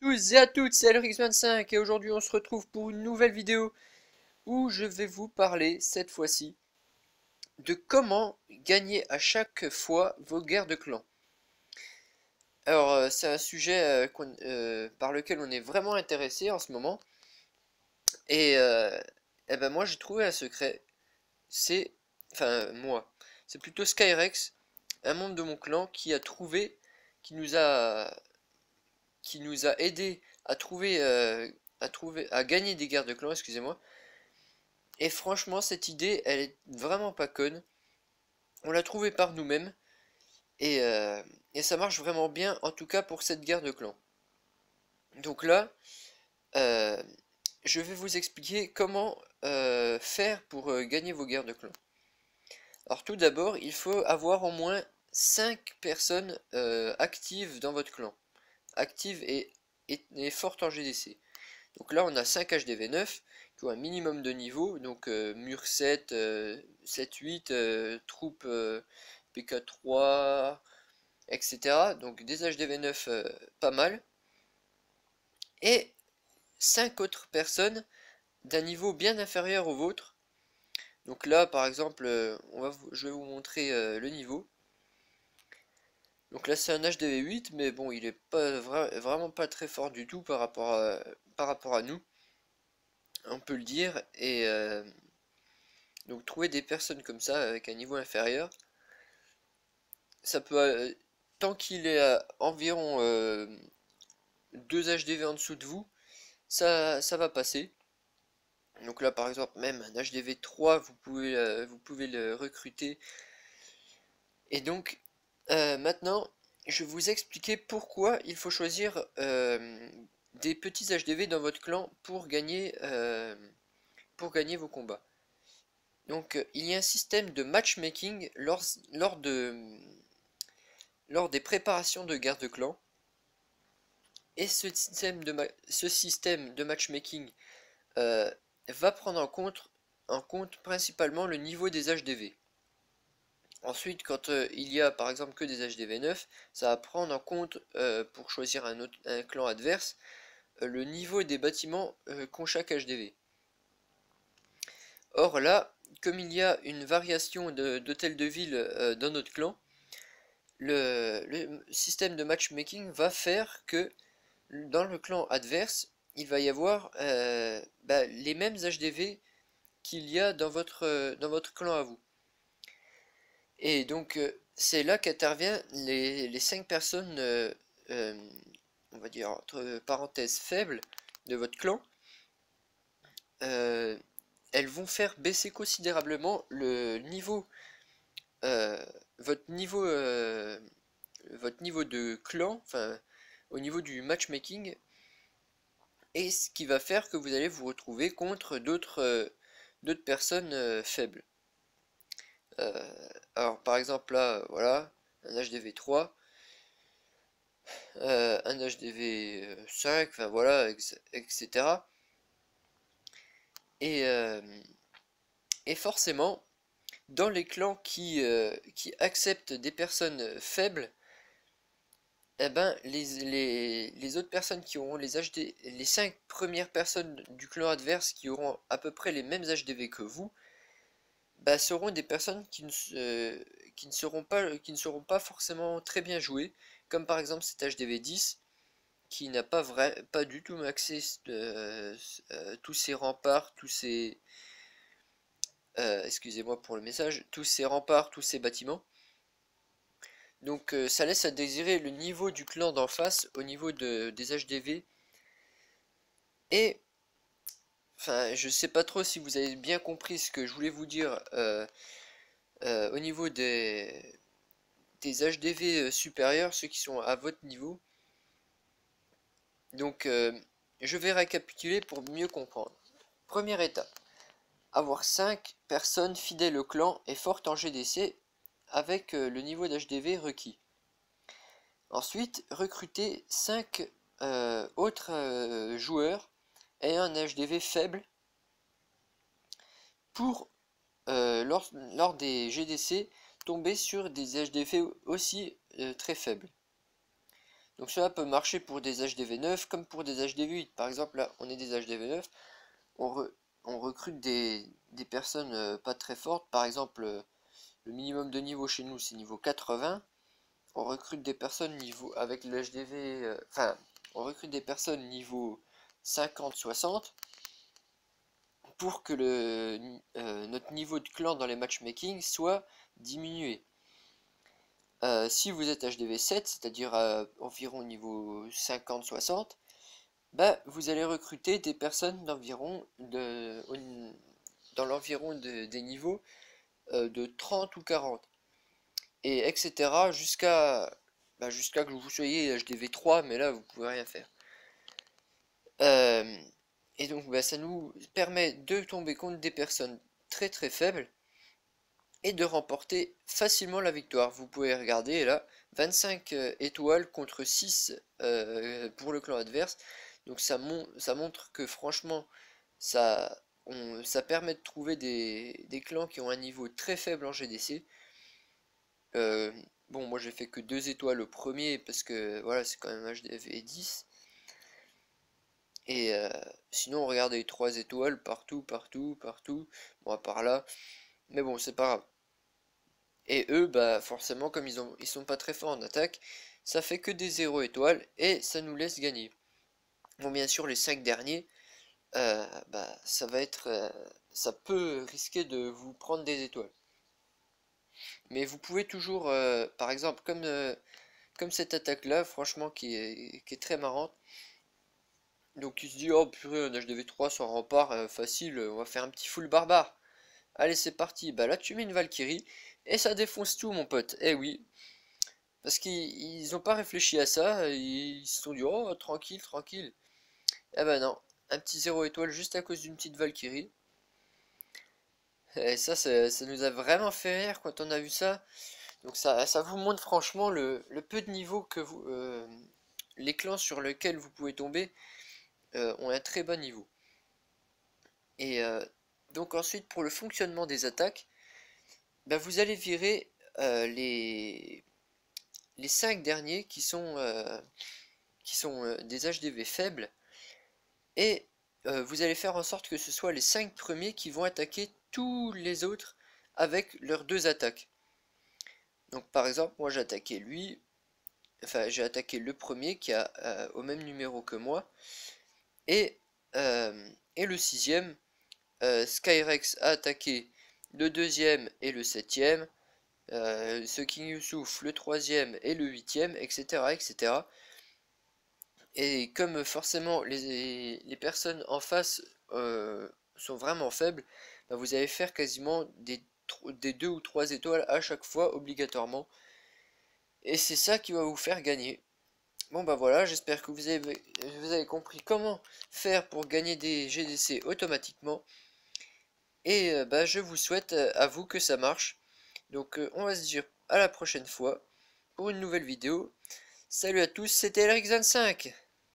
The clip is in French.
Tous et à toutes, c'est Alrix25 et aujourd'hui on se retrouve pour une nouvelle vidéo où je vais vous parler cette fois-ci de comment gagner à chaque fois vos guerres de clans. Alors c'est un sujet par lequel on est vraiment intéressé en ce moment et, eh ben moi j'ai trouvé un secret, c'est, enfin moi, c'est plutôt Skyrex, un membre de mon clan qui a trouvé, qui nous a, qui nous a aidé à gagner des guerres de clans, excusez-moi. Et franchement, cette idée, elle est vraiment pas conne. On l'a trouvée par nous-mêmes et, euh, et ça marche vraiment bien, en tout cas pour cette guerre de clans. Donc là, euh, je vais vous expliquer comment faire pour gagner vos guerres de clans. Alors tout d'abord, il faut avoir au moins 5 personnes actives dans votre clan. Actives et fortes en GDC. Donc là, on a 5 HDV9 qui ont un minimum de niveau, donc mur 7, 7-8, troupe PK3, etc. Donc des HDV9 pas mal. Et 5 autres personnes d'un niveau bien inférieur au vôtre. Donc là, par exemple, je vais vous montrer le niveau. Donc là, c'est un HDV8, mais bon, il est pas vraiment pas très fort du tout par rapport à nous, on peut le dire. Et donc trouver des personnes comme ça avec un niveau inférieur, ça peut, tant qu'il est à environ 2 HDV en dessous de vous, ça va passer. Donc là par exemple même un HDV 3 vous pouvez le recruter. Et donc maintenant je vais vous expliquer pourquoi il faut choisir des petits HDV dans votre clan pour gagner vos combats. Donc il y a un système de matchmaking lors des préparations de guerre de clan. Et ce système de matchmaking euh, va prendre en compte principalement le niveau des HDV. Ensuite, quand il y a par exemple que des HDV9, ça va prendre en compte, pour choisir un clan adverse, le niveau des bâtiments qu'ont chaque HDV. Or là, comme il y a une variation d'hôtel de ville dans notre clan, le système de matchmaking va faire que dans le clan adverse, il va y avoir les mêmes HDV qu'il y a dans votre clan à vous. Et donc c'est là qu'interviennent les 5 personnes, euh, on va dire entre parenthèses faibles, de votre clan. Euh, Elles vont faire baisser considérablement le niveau, euh, votre niveau, euh, votre niveau de clan, enfin au niveau du matchmaking, et ce qui va faire que vous allez vous retrouver contre d'autres personnes faibles. Alors par exemple là, voilà, un HDV3, un HDV5, enfin voilà, etc. Et, euh, et forcément, dans les clans qui acceptent des personnes faibles, eh ben, les autres personnes qui auront les 5 premières personnes du clan adverse qui auront à peu près les mêmes HDV que vous, bah, seront des personnes qui ne seront pas forcément très bien jouées, comme par exemple cet HDV10 qui n'a pas du tout maxé tous ses remparts, excusez-moi pour le message, tous ses remparts, tous ses bâtiments. Donc ça laisse à désirer le niveau du clan d'en face au niveau des HDV. Et enfin, je sais pas trop si vous avez bien compris ce que je voulais vous dire au niveau des HDV supérieurs, ceux qui sont à votre niveau. Donc je vais récapituler pour mieux comprendre. Première étape, avoir 5 personnes fidèles au clan et fortes en GDC avec le niveau d'HDV requis. Ensuite, recruter 5 autres joueurs ayant un HDV faible pour, lors des GDC, tomber sur des HDV aussi très faibles. Donc cela peut marcher pour des HDV9 comme pour des HDV8. Par exemple, là, on est des HDV9, on recrute des personnes pas très fortes. Par exemple, le minimum de niveau chez nous, c'est niveau 80. On recrute des personnes niveau avec le HDV, enfin, on recrute des personnes niveau 50-60 pour que notre niveau de clan dans les matchmaking soit diminué. Si vous êtes HDV 7, c'est-à-dire environ niveau 50-60, bah, vous allez recruter des personnes d'environ dans l'environ des niveaux de 30 ou 40. Et etc. jusqu'à que vous soyez HDV 3, mais là vous pouvez rien faire. Et donc bah, ça nous permet de tomber contre des personnes très très faibles et de remporter facilement la victoire. Vous pouvez regarder là, 25 étoiles contre 6 pour le clan adverse. Donc ça montre que franchement, ça permet de trouver des clans qui ont un niveau très faible en GDC. Bon, moi j'ai fait que 2 étoiles au premier parce que voilà, c'est quand même HDV 10. Et sinon, regardez 3 étoiles partout, partout, partout. Bon, à part là. Mais bon, c'est pas grave. Et eux, bah forcément, comme ils sont pas très forts en attaque, ça fait que des 0 étoiles et ça nous laisse gagner. Bon, bien sûr, les 5 derniers, bah ça va être, ça peut risquer de vous prendre des étoiles. Mais vous pouvez toujours, par exemple, comme cette attaque là, franchement, qui est très marrante. Donc il se dit, oh purée, un HDV3 sur rempart, facile, on va faire un petit full barbare. Allez, c'est parti. Bah là, tu mets une Valkyrie et ça défonce tout, mon pote. Eh oui, parce qu'ils ont pas réfléchi à ça, ils se sont dit, oh, tranquille, tranquille. Eh ben non, un petit 0 étoile juste à cause d'une petite Valkyrie. Et ça nous a vraiment fait rire quand on a vu ça. Donc ça vous montre franchement le peu de niveau que les clans sur lesquels vous pouvez tomber ont un très bas niveau. Et donc ensuite pour le fonctionnement des attaques, bah, vous allez virer les 5 derniers qui sont des HDV faibles et vous allez faire en sorte que ce soit les 5 premiers qui vont attaquer tous les autres avec leurs 2 attaques. Donc par exemple moi j'ai attaqué lui, enfin j'ai attaqué le premier qui a au même numéro que moi et le 6ème, Skyrex a attaqué le 2ème et le 7ème, ce King Yusuf le 3ème et le 8ème, etc. etc. Et comme forcément les personnes en face sont vraiment faibles, bah, vous allez faire quasiment des 2 ou 3 étoiles à chaque fois obligatoirement. Et c'est ça qui va vous faire gagner. Bon bah voilà, j'espère que vous avez compris comment faire pour gagner des GDC automatiquement. Et bah je vous souhaite à vous que ça marche. Donc on va se dire à la prochaine fois pour une nouvelle vidéo. Salut à tous, c'était Elric25.